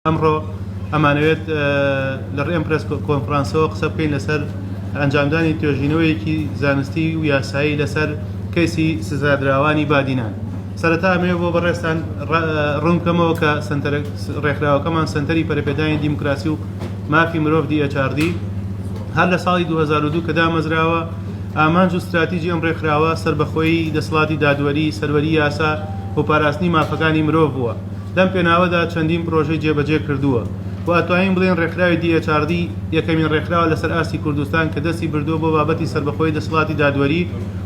ئەمڕۆ ئەمانەوێت لە ڕێم پرس کۆنفرانسەوە قسە بکەین لەسەر ئەنجامدانی توێژینەوەیەکی زانستی و یاسایی لەسەر کەیسی سزادراوانی بادینان. سەرەتا ئەمێ بۆ بەڕێستان ڕوونکەمەوە کە ڕێکخراوەکەمان سنتەری پەرەپێدانی دیموکراسی و مافی مرۆڤ DHRD هەر لە ساڵی 2002 کە دامەزراوە ئامانج و استراتیژی ئەم ڕێکخراوە سەربەخۆیی دەسەڵاتی دادوەری سەروەری یاسا و پاراستنی مافەکانی مرۆڤ بووە. لەم پێناوەدا چەندین پرۆژەی جێبەجێ کردووە و ئەتوانین بڵێن ڕێکخراوی DHRD یەکەمین ڕێکخراوە لەسەر ئاستی کوردستان کە دەستی بردووە بۆ بابەتی سەربەخۆیی دەسەڵاتی دادوەری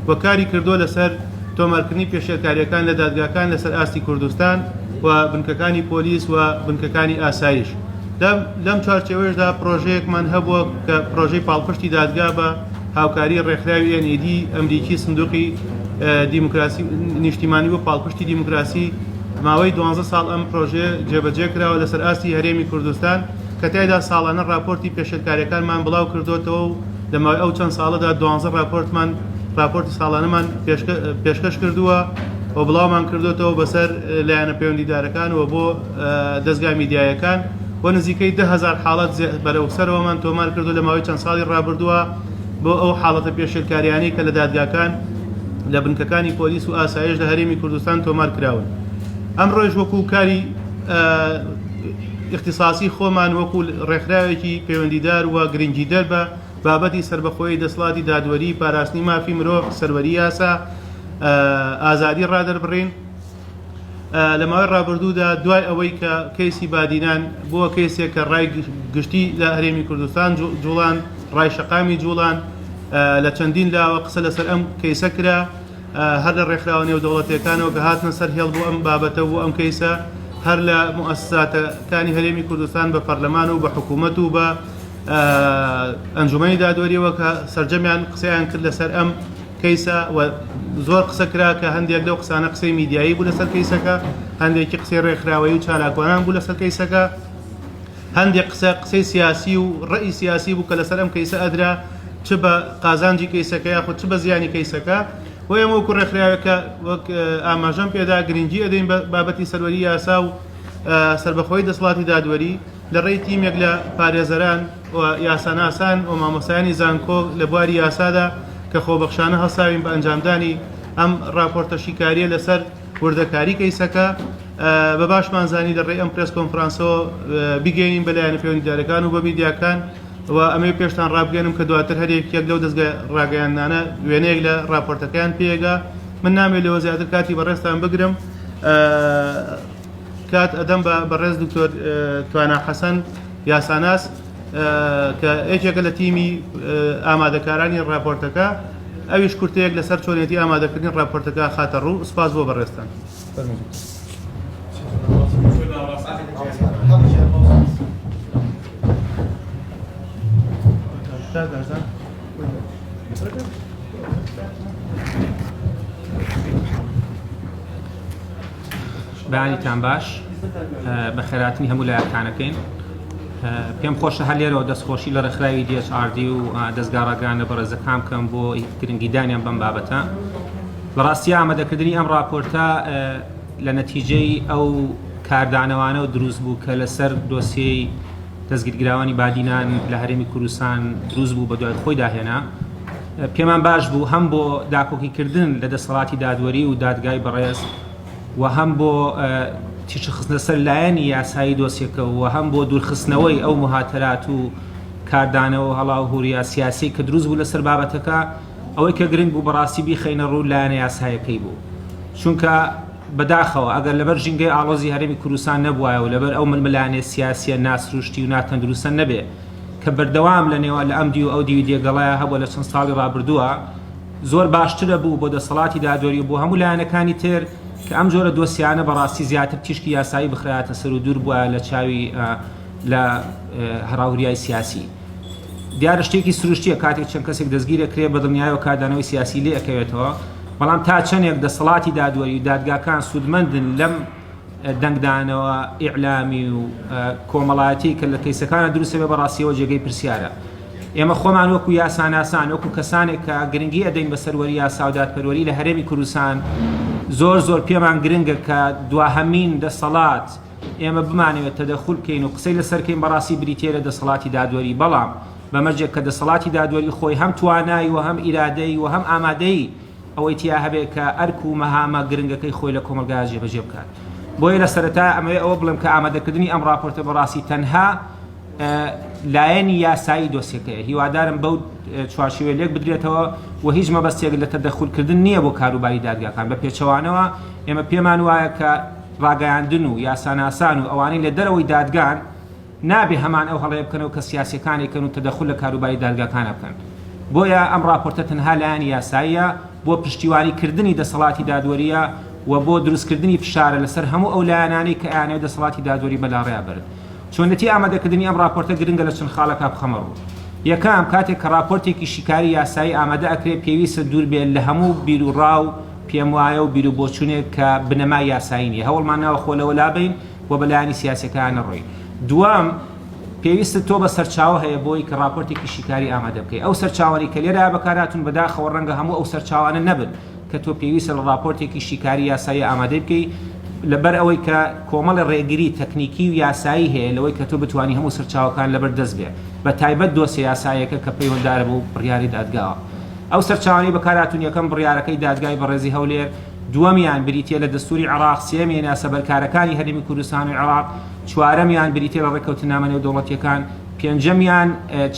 و کاری کردووە لەسەر تۆمارکردنی پێشێرکاریەکان لە دادگاکان لەسەر ئاستی کوردستان و بنکەکانی پۆلیس و بنکەکانی ئاسایش. لەم چارچێوەشدا پرۆژەیەکمان هەبووە کە پرۆژەی پاڵپشتی دادگا بە هاوکاری ڕێکخراوی NED ئەمریکی سندوقی دیموکراسی نیشتیمانی و پاڵپشتی دیموکراسی ماوەی 12 ساڵ ئەم پرۆژێ جێبەجێ کراوە لەسەر ئاستی هەرێمی کوردستان کە تایدا ساڵانە راپۆرتی پێشێرکاریەکانمان بڵاو کردوتەوە و لە ماوەی ئەو چەند ساڵەدا 12 راپۆرتی ساڵانەمان پێشکەش کردووە و بڵاومان کردوتەوە بەسەر لایەنە پەیوەندیدارەکان و بۆ دەستگای میدیایەکان بۆ نزیکەی 10,000 حاڵەت بەرەوسەرەوەمان تۆمار کردو لە ماوەی چەند ساڵی ڕابردووە بۆ ئەو حاڵەتە پێشێرکاریانەی کە لە دادگاکان لە بنکەکانی پۆلیس و ئاسایش لە هەرێمی کوردستان تۆمار کراون. ئەمڕۆژ وەکو کاری اختصاصی خۆمان وەکو ڕێکخراوێکی پەیوەندیدار و گرنگی دەر بە بابەتی سەربەخۆیی دەسەڵاتی دادوەری پاراستنی مافی مرۆڤ سەروەری یاسا ئازادی ڕادەربڕین. لە ماوەی ڕابردوودا دوای ئەوەی کە کەیسی بادینان بووە کەیسێک کە ڕای گشتی لە هەرێمی کوردستان جوڵان ڕای شەقامی جوڵان لە چەندین لاوە قسە لەسەر ئەم کەیسە کرا هەر لە ڕێکخراوە نێودەوڵەتیەکانەوە کە هاتنە سەر هێڵ بۆ ئەم بابەتە و ئەم کەیسە هەر لە موسساتەکانی هەرێمی کوردستان بە پەرلەمان و بە حکوومەت و بە ئەنجومەنی دادوەریەوە کە سەرجەمیان قسەیان کرد لەسەر ئەم کەیسە و زۆر قسە کرا کە هەندێک لەو قسانە قسەی میدیایی بوو لەسەر کەیسەکە، هەندێکی قسەی ڕێکخراوەیی و چالاکوانان بوو لەسەر کەیسەکە، هەندێک قسەی سیاسی و ڕەئی سیاسی بوو کە لەسەر ئەم کەیسە ئەدرا چ بە قازانجی کەیسەکە یاخود چ بە زیانی کەیسەکە. و ئێمە وەکو ڕێکخراوەکە وەک ئاماژەم پێدا گرنگی ئەدەین بابەتی سەروەری یاسا و سەربەخۆیی دەسەڵاتی دادوەری لە ڕێی تیمێک لە پارێزەران و یاساناسان و مامۆستایانی زانکۆ لە بواری یاسادا کە خۆبەخشانە هەڵساوین بە ئەنجامدانی ئەم راپۆرتە شیکاریە لەسەر وردەکاری کەیسەکە. بە باشمانزانی لە ڕێی ئەم پرس کۆنفرانسەوە بگەینین بە لایەنە پەیوەندیدارەکان و بە میدیاکان و ئەمەی پێشتان ڕابگەنم کە دواتر هەرێکێک لەو دەستگای ڕاگەیاندانە وێنەیەک لە راپۆرتەکان پێگا. من نامێت لەوە زیاتر کاتی بەڕێستان بگرم، کات ئەدەم بە ڕێز دکتۆر توانە حەسەن یاساناس کە یەکێکە لە تیمی ئامادەکارانی راپۆرتەکە، ئەویش کورتەیەک لەسەر چۆنێتی ئامادەکردنی راپۆرتەکە خاتە ڕوو. سپاس بۆ بەڕێستان. بەیانیتان باش، بە خێراتنی هەموو لایەکانەکەین. پێم خۆشە هەر لێرەوە دەستخۆشی لە ڕێکخراوی DHRD و دەستگا ڕاگەیاندە بەڕێزەکان بکەم بۆ گرنگیدانیان بەم بابەتە. بەڕاستی ئامادەکردنی ئەم راپۆرتە لە نەتیجەی ئەو کاردانەوانە و دروست بوو کە لەسەر دۆسیەی دەستگیرکراوانی بادینان لە هەرێمی کوردستان دروست بوو بە دوای خۆی داهێنا. پێمان باش بوو هەم بۆ داکۆکیکردن لە دەسەڵاتی دادوەری و دادگای بەڕێز و هەم بۆ تیشە خستنە سەر لایەنی یاسایی دۆسیەکە و هەم بۆ دوورخستنەوەی ئەو مهاتەرات و کاردانەوە هەڵاوهوریە سیاسی کە دروست بوو لەسەر بابەتەکە، ئەوەی کە گرنگ بوو بەڕاستی بیخەینە ڕوو لایەنە یاسایەکەی بوو. چونکە بەداخەوە ئەگەر لەبەر ژینگەی ئاڵۆزی هەرێمی کوردستان نەبووایە و لەبەر ئەو ململانێ سیاسیە ناسروشتی و ناتەندروستە نەبێ کە بەردەوام لەنێوە لە ئەم دی و ئەو دیوی دێگەڵایە هەبووە لە چەند ساڵی ڕابردووە، زۆر باشترە بوو بۆ دەسەڵاتی دادوەری و بۆ هەموو لایەنەکانی تر کە ئەم جۆرە دۆسیانە بەڕاستی زیاتر تیشکی یاسایی بخرایەتە سەر و دوور بووە لە چاوی لە هەڕاوریای سیاسی. دیارە شتێکی سروشتیە کاتێک چەند کەسێک دەستگیرە کرێ بە دڵنیایەوە کاردانەوەی سیاسی لێ ئەکەوێتەوە، بەڵام تا چەندێک دەسەڵاتی دادوەری و دادگاکان سوودمەندن لەم دەنگدانەوە ئیعلامی و کۆمەڵایەتی کە لە کەیسەکانە دروستە بێ بەڕاستیەوە جێگەی پرسیارە. ئێمە خۆمان وەکو یاساناسان وەکو کەسانێک کە گرنگی ئەدەین بە سەروەری یاسا و دادپەروەری لە هەرێمی کوردستان زۆر پێمان گرنگە کە دواهەمین دەسەڵات ئێمە بمانەوێت تەدەخول بکەین و قسەی لەسەرکەین بەڕاستی بریتێ لە دەسەڵاتی دادوەری بەڵام بەمەرجێک کە دەسەڵاتی دادوەری خۆی هەم توانایی و هەم ئیرادەی و هەم ئامادەی ئەوەی تیا هەبێت کە ئەرک و مەهامە گرنگەکەی خۆی لە کۆمەلگا جێبەجێ بکات. بۆیە لە سەرەتا ئەمەوێ ئەوە بڵم کە ئامادەکردنی ئەم راپۆرتە بەڕاستی تەنها لایەنی یاسایی دۆسیەکەیە. هیوادارم بەو چوارچێوە لێک بدرێتەوە و هیچ مەبەستێک لە تەدەخولکردن نییە بۆ کاروباری دادگاکان. بە پێچەوانەوە ئێمە پێمان وایە کە ڕاگەیاندن و یاساناسان و ئەوانەی لە دەرەوەی دادگان نابێ هەمان ئەو هەڵەیە بکەنەوە کە سیاسیەکانێکن و تەدەخول لە کاروباری دادگاکانە بکەن. بۆیە ئەم راپۆرتە تەنها لایەنی یاساییە بۆ پشتیوانیکردنی دەسەڵاتی دادوەریە و بۆ دروستکردنی فشارە لەسەر هەموو ئەو لایەنانەی کە ئەیانەوێت دەسەڵاتی دادوەری بەلاڕێیا برن. چۆنەتی ئامادەکردنی ئەم راپۆرتە گرنگە لە چەند خاڵەکە بخەمە ڕوو. یەکەم کاتێک کە راپۆرتێکی شیکاری یاسایی ئامادە ئەکرێت پێویستە دوور بێت لە هەموو بیر و ڕاو پێم وایە و بیر و بۆچوونێک کە بنەمای یاسایی نیە. هەوڵمان ناوە خۆلەوە لابین و بەلایانی سیاسەکانە ڕۆی. دووەم پێویستە تۆ بە سەرچاوە هەیە بۆی کە راپۆرتێکی شیکاری ئامادە بکەیت. ئەو سەرچاوانی کە لێرە بەکارهاتون بەداخەوە ڕەنگە هەموو ئەو سەرچاوانە نەبن کە تۆ پێویستە لە راپۆرتێکی شیکاری یاسایی ئامادە بکەیت لەبەر ئەوەی کە کۆمەڵی ڕێگیری تەکنیکی و یاسایی هەیە لەوەی کە تۆ بتوانانی هەموو سەرچاوەکان لەبەر دەست بێ بە تایبەت دۆسیە یاسایەکە کە پەیوەنددارە بۆ بڕیاری دادگاوە. ئەو سەرچاوانی بەکارهاتون یەکەم بڕیارەکەی دادگای بەڕێزی هەولێر، دووەمیان بریتیە لە دەستوری عێراق، سێمیان یاسەبەرکارەکانی هەرێمی کوردستان و عێراق، چوارەمیان بریتیە لە ڕێکەوتنامە نێودەوڵەتیەکان، پێنجەمیان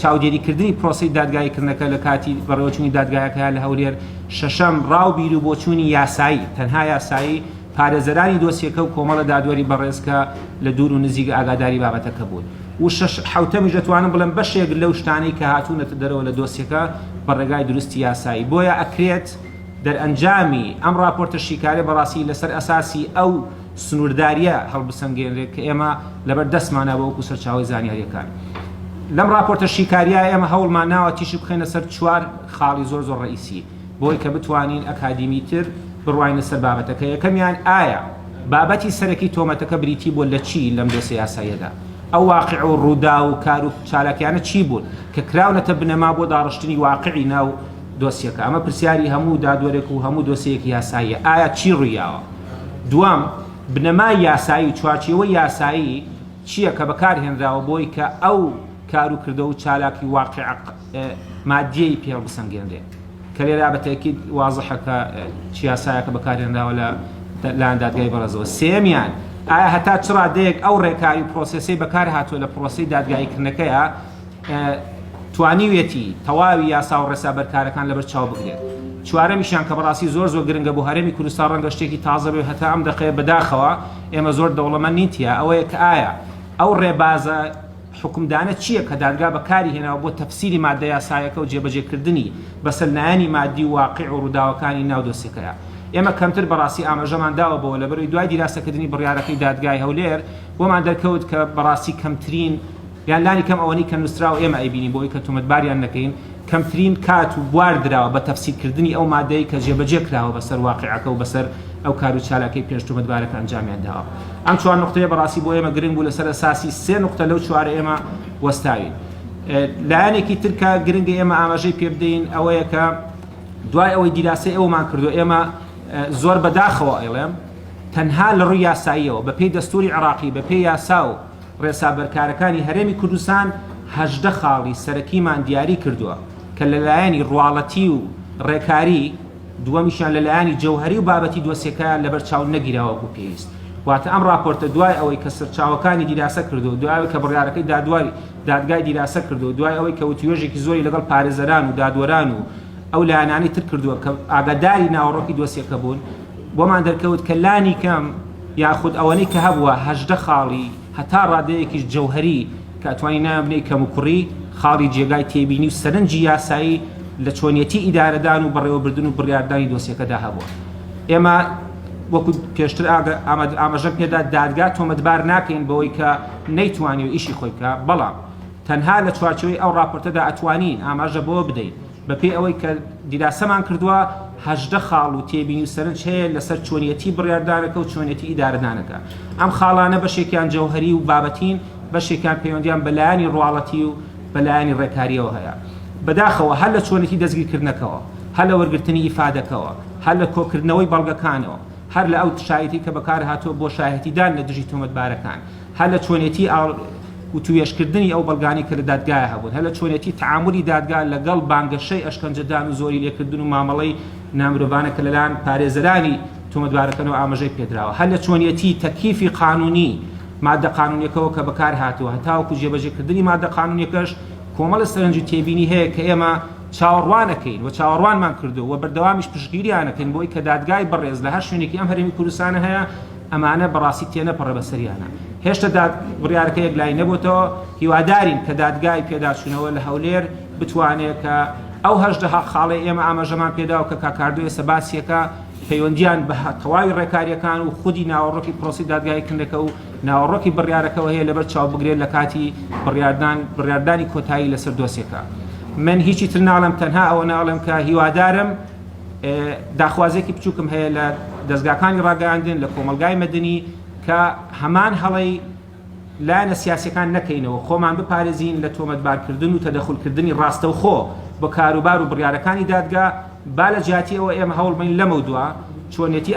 چاودێریکردنی پرۆسی دادگاییکردنەکە لە کاتی بەڕێوەچوونی دادگایەکە لە هەولێر، شەشەم ڕاو بیر و بۆچوونی یاسایی تەنها یاسایی پارێزەرانی دۆسیەکە و کۆمەڵە دادوەری بەڕێزکە لە دوور و نزیک ئاگاداری بابەتەکە بوون. و حوتەمیش دەتوانم بڵێم بەشێک لەو شتانەی کە هاتوونەتە دەرەوە لە دۆسیەکە بە ڕێگای دروستی یاسایی. بۆیە ئەکرێت دەرئەنجامی ئەم راپۆرتە شیکارێ بەڕاستی لەسەر ئەساسی ئەو سنوورداریە هەڵبسەنگێنرێت کە ئێمە لەبەر دەستمانە بە وەکو سەرچاوی زانیاریەکان. لەم راپۆرتە شیکاریە ئێمە هەوڵمان ناوە تیشی بخێنە سەر چوار خاڵی زۆر زۆر ڕئیسی بۆی کە بتوانین ئەکادیمیتر بڕواینە سەر بابەتەکە. یەکەمیان ئایا بابەتی سەرەکی تۆمەتەکە بریتی بۆ لە چی لەم دۆسیە یاساییەدا؟ ئەو واقع و ڕوودا و کار و چالاکیانە چی بوون کە کراونەتە بنەما بۆ داڕشتنی واقعی ناو دۆسیەکە؟ ئەمە پرسیاری هەموو دادوەرێک و هەموو دۆسیەکی یاساییە. ئایا چی ڕوویاوە؟ دووەم بنەمای یاسایی و چوارچێوەی یاسایی چییە کە بەکارهێنراوە بۆی کە ئەو کار و کردە و چالاکی واقع مادیەی پێ بسەنگێنرێت کە لێرا بەتەکید وازحە کە چی یاسایەکە بەکارهێنراوە لە لایەن دادگای بەڕێزەوە. سێمیان ئایا هەتا چ ڕادەیەک ئەو ڕێکاری پرۆسەسەی بەکار هاتووە لە پرۆسەی دادگاییکردنەکەیە توانیوێتی تەواوی یاسا و ڕێسابەرکارەکان لەبەر چاو بگرێت. چوارەمیشیان کە بەڕاستی زۆر زۆر گرنگە بۆ هەرێمی کوردستان ڕەنگە شتێکی تازە بێ هەتا ئەم دەقەیە بەداخەوە ئێمە زۆر دەوڵەمەند نینتیە ئەوەیە کە ئایا ئەو ڕێبازە حکومدانە چییە کە دادگا بەکاری هێناوە بۆ تەفسیری مادە یاسایەکە و جێبەجێکردنی بەسەرنایەنی مادی و واقع و ڕووداوەکانی ناو دۆسیەکەیە. ئێمە کەمتر بەڕاستی ئاماژەمان داوە بەوە لەبەرەوەی دوای دیراسەکردنی بڕیارەکەی دادگای هەولێر بۆمان دەرکەوت کە بەڕاستی کەمترین یان لانی کەم ئەوەنی کە نووسراوە ئێمە ئەیبینی بۆی کە تۆمەتباریان نەکەین کەمترین کات و بواردراوە بە تەفسیرکردنی ئەو مادەی کە جێبەجێ کراوە بەسەر واقعەکە و بەسەر ئەو کار و چالاکەی پێش تۆمەتبارەکە ئەنجامیان داوە. ئەم چوار نقطەیە بەڕاستی بۆ ئێمە گرنگ بوو لەسەر ئەساسی سێ نقطە لەو چوارە ئێمە وەستاوین. لایەنێکی ترکە گرنگە ئێمە ئاماژەی پێ بدەین ئەوەیە کە دوای ئەوەی دیراسی ئەومان کردو ئێمە زۆر بەداخەوە ئەڵێم تەنها لە ڕووی یاساییەوە بەپێی دەستوری عێراقی بەپێی یاسا و ڕێسابەرکارەکانی هەرێمی کوردستان 18 خاڵی سەرەکیمان دیاری کردووە کە لەلایەنی ڕواڵەتی و ڕێکاری دووەمیشیان لەلایەنی جەوهەری و بابەتی دۆسیەکەیان لەبەر چاو نەگیراوە بوو پێویست. واتە ئەم راپۆرتە دوای ئەوەی کە سەرچاوەکانی دیراسە کردو، دوای کە بڕیارەکەی دادگای دیراسە کردو، دوای ئەوەی کە وتوێژێکی زۆری لەگەڵ پارێزەران و دادوەران و ئەو لایەنانی تر کردووە کە ئاگاداری ناوەڕۆکی دۆسیەکە بوون، بۆمان دەرکەوت کە لانی کەم یاخود ئەوەی کە هەبووە 18 خاڵی هەتا ڕادەیەکیش جەوهەری کە ئەتوانی نابنەی کەم و کوڕی خاڵی جێگای تێبینی و سەرنجی یاسایی لە چۆنیەتی ئیدارەدان و بەڕێوەبردن و بڕیاردانی دۆسیەکەدا هەبووە. ئێمە وەکو پێشتر ئاماژەم پێدا دادگا تۆمەتبار ناکەین بەوەی کە نەیتوانی و ئیشی خۆی بکە، بەڵام تەنها لە چوارچێوەی ئەو راپۆرتەدا ئەتوانین ئاماژە بۆ بدەین بەپێی ئەوەی کە دیراسەمان کردووە 18 خاڵ و تێبینی و سەرنج هەیە لەسەر چۆنیەتی بڕیاردانەکە و چۆنیەتی ئیدارەدانەکە. ئەم خاڵانە بەشێکیان جەوهەری و بابەتین، بەشێکیان پەیوەندیان بەلایەنی ڕواڵەتی و بەلایەنی ڕێکاریەوە هەیە. بەداخەوە هەر لە چۆنیەتی دەستگیرکردنەکەوە، هەر لە وەرگرتنی ئیفادەکەوە، هەر لە کۆکردنەوەی بەڵگەکانەوە، هەر لە ئەو شایەتی کە بەکار هاتووە بۆ شایەتیدان لە دژی تۆمەتبارەکان، هەر لە چۆنێتی و توێشکردنی ئەو بەڵگانی کە لە دادگایە هەبوون، هەر لە چۆنێتی تعاملی دادگا لەگەڵ بانگەشەی ئەشکەنجەدان و زۆری لێکردن و مامەڵەی نامرۆڤانە کە لەلایەن پارێزەرانی تۆمەتبارەکەنەوە ئاماژەی پێدراوە، هەر لە چۆنیەتی تەکلیفی قانونی مادە قانونیەکەەوە کە بەکار هاتووە، هەتاوەکو جێبەجێکردنی مادە قانونیەکەش کۆمەڵە سەرنج و تێبینی هەیە کە ئێمە چاوەڕوانەکەین و چاوەڕوانمان کردو و بەردەوامیش پشتگیریانەکەین بۆی کە دادگای بەڕێز لە هەر شوێنێکی ئەم هەرێمی کوردستانە هەیە ئەمانە بەڕاستی تێنەپەڕە بەسەریانە. هێشتا بڕیارەکە یەکلای نەبووتەوە، هیوادارین کە دادگای پێداچوونەوە لە هەولێر بتوانێت کە ئەو 18 خاڵی ئێمە ئاماژەمان پێداوە کە کاکاردوی سەباسیەکە پەیوەندیان بە تەواوی ڕێکاریەکان و خودی ناوەڕۆکی پرۆسی دادگایکردنەکە و ناوەڕۆکی بڕیارەکەەوە هەیە لەبەر چاو بگرێت لە کاتی بڕیاردانی کۆتایی لەسەر دۆسیەکە. من هیچی تر ناڵم، تەنها ئەوە ناڵم کە هیوادارم داخوازێکی بچووکم هەیە لە دەستگاکانی ڕاگەاندن لە کۆمەلگای مەدەنی کە هەمان هەڵەی لایەنە سیاسیەکان نەکەینەوە، خۆمان بپارێزین لە تۆمەتبارکردن و تەدەخولکردنی ڕاستەوخۆ بە کاروبار و بڕیارەکانی دادگا، با لە جیاتیەوە ئێمە هەوڵبین لەمە دووە چۆنێتی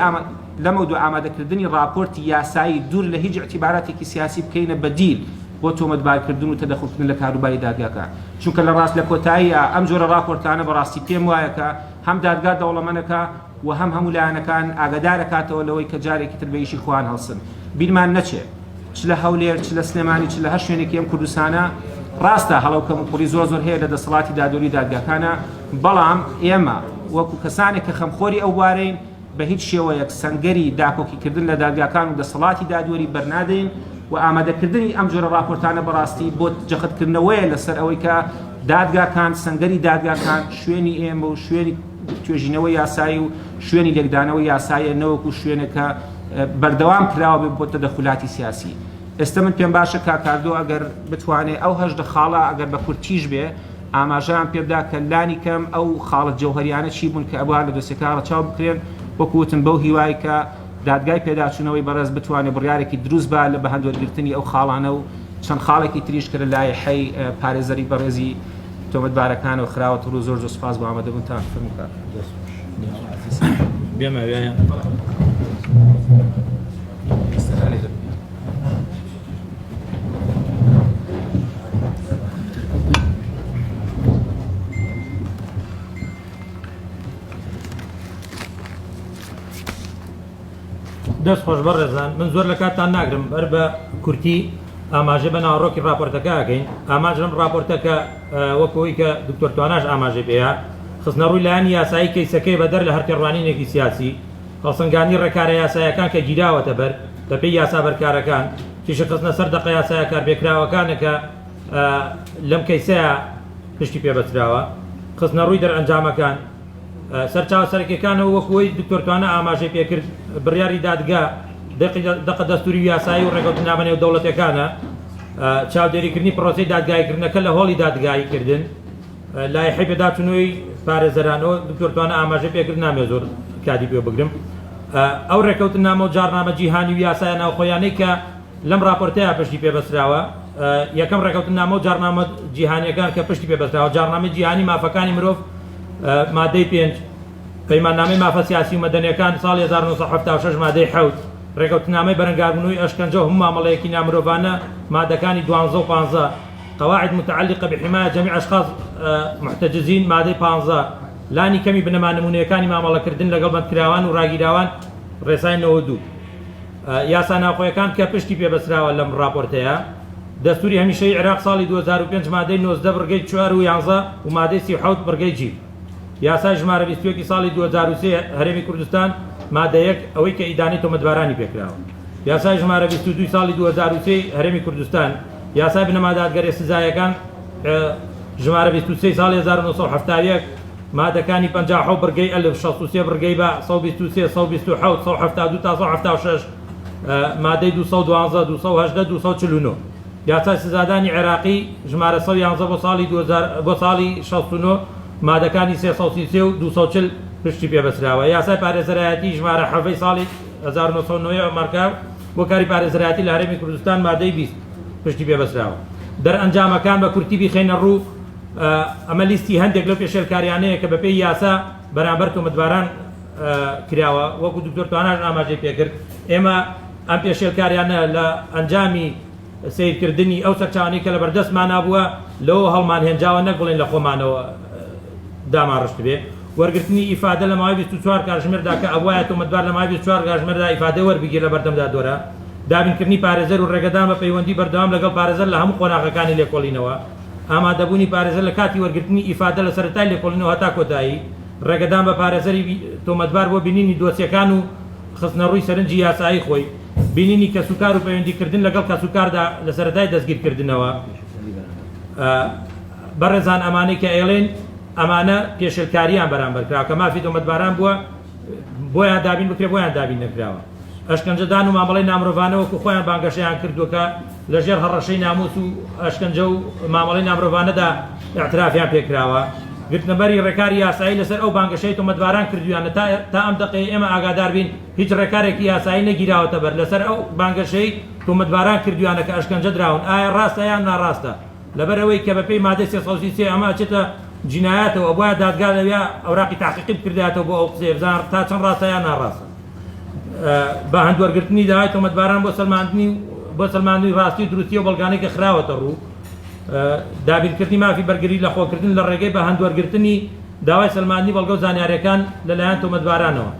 لەمە دوو ئامادەکردنی راپۆرتی یاسایی دوور لە هیچ اعتیباراتێکی سیاسی بکەینە بەدیل بۆ تۆمەتبارکردن و تەدەخولکردن لە کاروباری دادگاکە، چونکە لە ڕاست لە کۆتاییە ئەم جۆرە راپۆرتانە بەڕاستی پێم وایە کە هەم دادگا دەوڵەمەندەکە و هەم هەموو لایەنەکان ئاگادارەکاتەوە لەوەی کە جارێکی تر بەیشی خوان هەڵسن. بیرمان نەچێت چ لە هەولێر چ لە سلێمانی چ لە هەر شوێنێکی ئەم کوردستانە ڕاستە هەڵەوکەم و قوڵی زۆر هەیە لە دەسەڵاتی دادوەری دادگاکانە، بەڵام ئێمە وەکو کەسانێک کە خەمخۆری ئەو بارەین بە هیچ شێوەیەک سەنگەری داپۆکیکردن لە دادگاکان و دەسەڵاتی دادوەری بەرنادەین و ئامادەکردنی ئەم جۆرە راپۆرتانە بەڕاستی بۆ جەختکردنەوەیە لەسەر ئەوەی کە دادگاکان سەنگەری دادگاکان شوێنی ئێمە و شوێنی توێژینەوەی یاسایی و شوێنی لێکدانەوەی یاسایە نەوەکو شوێنەکە بەردەوام کراوە بێت بۆ تەدەخولاتی سیاسی. ئێستا من پێم باشە کاکاردۆ ئەگەر بتوانێت ئەو 18 خاڵە ئەگەر بە کورتیش بێ ئاماژەیان پێبدا کە لانی کەم ئەو خاڵت جەوهەریانە چی بوون کە ئەوان لە دۆسیەکە ڕەچاو بکرێن، وەکوتم بەو هیوای کە دادگای پێداچوونەوەی بەڕێز بتوانێت بڕیارێکی دروست بە لە بەهەندوەرگرتنی ئەو خاڵانە و چەند خاڵێکی تریش کرد لایحەی پارێزەری بەڕێزی تۆمەتبارەکانەوە خراوەتەوە و زۆر سوپاس بۆ ئامادەبوونتان. دەست خۆش بەڕێزان، من زۆر لە کاتتان ناگرم بەر بە کورتی ئاماژە بە ناوەڕۆکی راپۆرتەکە ئەکەین. ئاماژەم راپۆرتەکە وەکەوەی کە دکتۆر تواناش ئاماژە پێەیە خستنە ڕووی لایەن یاسایی کەیسەکەی بەدەر لە هەرکێڕوانینێکی سیاسی، هەڵسەنگانی ڕێکارە یاسایەکان کە گیراوەتە بەر بە پێی یاسا بەرکارەکان، کیشە خستنە سەر دەقە یاسایە کاربێکراوەکانەکە لەم کەیسەیە پشتی پێبەستراوە، خستنە ڕووی دەرئەنجامەکان سەرچاوە سەرەکیەکانەوە وەکوەوەی دکتۆر توانە ئاماژەی پێکرد بڕیاری دادگا دەقە دەستوری یاسایی و ڕێکەوتنامە نێو دەوڵەتەکانە چاودێریکردنی پرۆسەی دادگایکردنەکە لە هۆڵی دادگاییکردن لایحەی پێداچوونەوەی پارێزەرانەوە دکتۆر توانە ئاماژەی پێکرد نامێ زۆر کاتی پێ بگرم. ئەو ڕێکەوتنامە و جارنامە جیهانی و یاسایە ناوخۆیانەی کە لەم راپۆرتەیە پشتی پێبەستراوە، یەکەم ڕێکەوتنامە و جارنامە جیهانیەکان کە پشتی پێبەستراوە، جارنامە جیهانی مافەکانی مرۆڤ مادەی 5 پەیماننامەی مافە سیاسی و مەدەنیەکان ساڵی 1976 مادەی 7 ڕێکەوتنامەی بەرەنگاربوونەوەی ئەشکەنجە و هەموو مامەڵەیەکی نامرۆڤانە مادەکانی 12 و 15 قواعد متعلقة بحماية جميع أشخاص محتجزين مادەی 15 لانی کەمی بنەما نمونەیەکانی مامەڵەکردن لەگەڵ بەندکراوان و ڕاگیراوان ڕێسای 92 یاسا ناوخۆیەکان کە پشتی پێبەستراوە لەم راپۆرتەیە، دەستوری هەمیشەی عێراق ساڵی 2005 مادەی 19 بڕگەی 4 و 11 و مادەی 37 بڕگەی جی، یاسای ژمارە 21 ساڵی 2003 هەرێمی کوردستان مادە 1 ئەوەی کە ئیدانی تۆمەتبارانی پێکراوە، یاسای ژمارە 22 ساڵی 2003 هەرێمی کوردستان، یاسای بنەما دادگەری سزایەکان ژمارە 23 ساڵی 1970 مادەکانی 57 بڕگەی ئەلف 63 بڕگەی بە 123 127 172 تا 176 مادەی 212 218 249 یاسای سزادانی عێراقی ژمارە 111 بۆ ساڵی 69 مادەکانی 333 و 240 پشتی پێبەستراوە، یاسای پارێزەرایەتی ژمارە 7 ساڵی 1990 مارکاو بۆ کاری پارێزەرایەتی لە هەرێمی کوردستان مادەی 20 پشتی پێبەستراوە. دەرئەنجامەکان بە کورتی بیخێنە ڕوو، ئەمە لیستی هەندێک لەو پێشێلکاریانەیە کە بەپێی یاسا بەرامبەر تۆمەتباران کراوە وەکو دکتۆر تواناش ئاماژەی پێکرد ئێمە ئەم پێشێلکاریانە لە ئەنجامی سیرکردنی ئەو سەرچاوانەی کە لە بەردەستمانە بووە لەوە هەڵمان هێنجاوە نەک بڵێن لە خۆمانەوە داماڕشت بێ وەرگرتنی ئیفادە لە ماوەی 24 کاتژمێردا کە ئەوایە تۆمەتبار لە ماوەی 24 کاتژمێردا ئیفادە وەربگیر لە بەردەمدا دۆرە دابینکردنی پارێزەر و ڕێگەدان بە پەیوەندی بەردەوام لەگەڵ پارێزەر لە هەموو قۆناغەکانی لێکۆڵینەوە ئامادەبوونی پارێزەر لە کاتی وەرگرتنی ئیفادە لە سەرەتای لێکۆڵینەوە هەتا کۆتایی ڕێگەدان بە پارێزەری تۆمەتبار بۆ بینینی دۆسیەکان و خستنە ڕووی سەرنجی یاسایی خۆی بینینی کەسوکار و پەیوەندیکردن لەگەڵ کەسوکاردا لە سەرەتای دەستگیرکردنەوە بەڕێزان ئەمانەی کە ئێڵێن ئەمانە پێشێلکاریان بەرامبەرکراوە کە مافی تۆمەتباران بووە بۆیان دابین بکرێ بۆیان دابین نەکراوە ئەشکەنجەدان و مامەڵەی نامرۆڤانەوەکو خۆیان بانگەشەیان کردووەکە لەژێر هەڕەشەی ناموس و ئەشکەنجە و مامەڵەی نامرۆڤانەدا اعترافیان پێکراوە گرتنەبەری ڕێکاری یاسایی لەسەر ئەو بانگەشەی تۆمەتباران کردویانە تا ئەم دقەی ئێمە ئاگادار بین هیچ ڕێکارێکی یاسایی نەگیراوەتە بەر لەسەر ئەو بانگەشەی تۆمەتباران کردویانە کە ئەشکەنجە دراون ئایا ڕاستە یان ناڕاستە لەبەر ئەوەی کە بەپێی مادەی 333 ئەمە ئەچێتە جینایەتەوە بۆیە دادگا لەوێ ئەوراقی تاقیقی بکردێتەوە بۆ ئەو قسەی بزان تا چەند ڕاستە یان ناڕاستە بە هەندوەرگرتنی داوای تۆمەتباران بۆ سەلماندنی ڕاستی و دروستی و بەڵگانەی کە خراوەتە ڕوو دابینکردنی مافی بەرگری لە خۆکردن لە ڕێگەی بە هەندوەرگرتنی داوای سەلماندنی بەڵگە و زانیاریەکان لەلایەن تۆمەتبارانەوە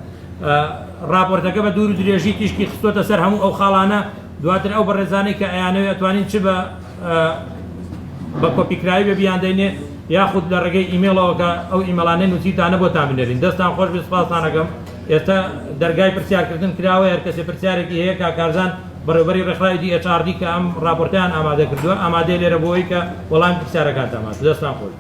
راپۆرتەکە بە دوور و درێژی تیشکی خستۆتە سەر هەموو ئەو خاڵانە دواتر ئەو بەڕێزانەی کە ئەیانەوێت ئەتوانین چ بە کۆپیکراوی بە بیاندەینێ یاخود لە ڕێگەی ئیمێڵەوە کە ئەو ئیمەڵانەی نووسیتانە بۆتان بنێرین دەستان خۆش بێ سپاسانەکەم ئێستا دەرگای پرسیارکردن کراوە هەر کەسێ پرسیارێکی هەیە کاکارزان بەڕێوەبەری ڕێکخراوی HRD کە ئەم راپۆرتیان ئامادە کردووە ئامادەی لێرە بۆەوەی کە وەڵامی پرسیارەکانتان ماست دەستان خۆش